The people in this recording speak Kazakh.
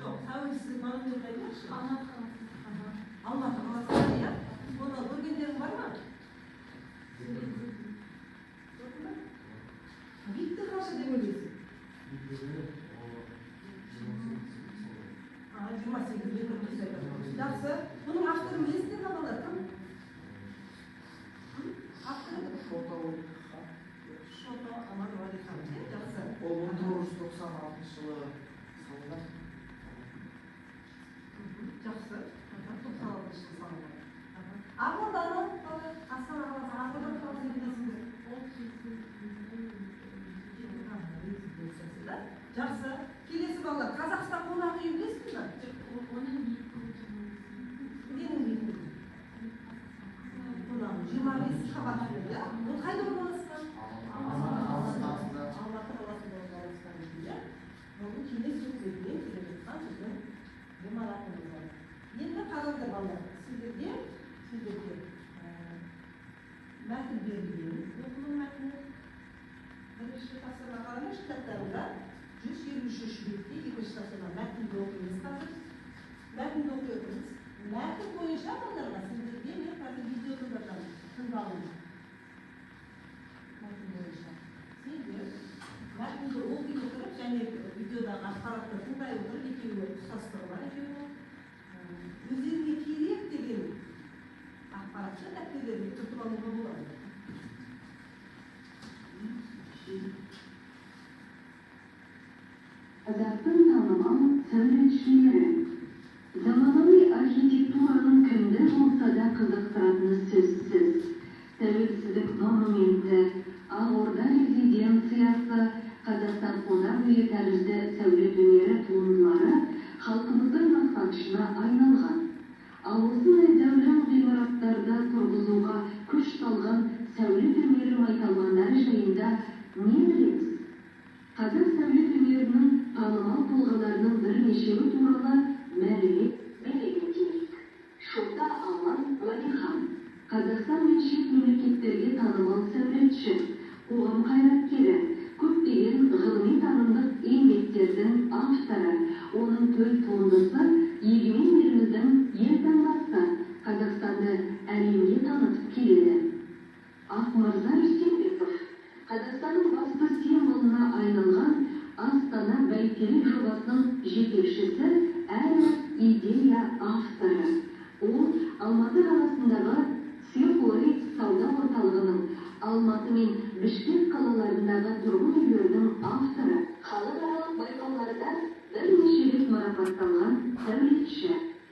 Yok, savcısı bana diyor ki Allah kalmasın ya. Ona bölgelerin var mı? Bitti karşı demelisin. Cuma 8'de kırmızı sayılır. Yaxşı, bunun avtorunu nesine kapalatın? Avtoru? Şoto aman var ekanı. Yaxşı. O 1996 yılı salınır. Yaxşı. 96 yılı salınır. Ağırdanın, aslan ağırdan, ağırdan kalsın gidesiniz. Жақсы. Келесі балалар, Қазақстан қонақ үйі білесіз бе? Менің үйім. Қонақ 25 қабатты, иә? Ол қайда орналасқан? Алматы қаласында орналасқан үйі. Ол келесі өткізген келе жатқан біздің ғимаратымыз бар. Енді қараңдар балалар, сіздерге мәтін берілген. Оқудың мәтіні бірінші тапсырма қараңызшы кітаптарында 123 бетте екінші тапсырма мәтінді оқимыз қазір. Мәтінді оқимыз. Мәтін бойынша балаларға сіздерге мен қазір видеодан тыңдалым. Мәтін бойынша. Сендер мәтінді оқи отырып және видеодағы ақпаратты тыңдай отырып екеуі ұқсастығылар екеуі өздеріңе керек деген ақпаратты дәптерлерге түртіп алуға болады. Қазақтың танымал сәулетшілері. Заманауи архитектураның кімді болса да қызықтыратыны сөзсіз. Тәуелсіздік монументі, Ақорда резиденциясы, Қазақстан қонақ үйі тәрізді сәулет өнері туындылары халқымыздың мақтанышына айналған. Ал осы дәулем ғимараттарда тұрғызуға күш салған сәулет өнері майталмандары жайында не білеміз? Қазақ сәулет өнерінің танымал тұлғаларының бірнешеуі туралы мәлімет берген керек. Шота Алан Уәлихан, Қазақстан мен шет мемлекеттерге танымал сәулетші, қоғам қайраткері, көптеген ғылыми танымдық еңбектердің авторы. Оның төл туындысы егемен еліміздің елтаңбасы Қазақстанды әлемге танытып келеді. Ақмырза Рүстембеков, Қазақстанның басты символына айналған Астана бәйтерек жобасының жетекшісі әрі идея авторы. Ол Алматы қаласындағы Сеулой сауда орталығының, Алматы мен Бішкек қалаларындағы тұрғын үйлердің авторы. Халықаралық байқауларда бірнеше рет марапатталған.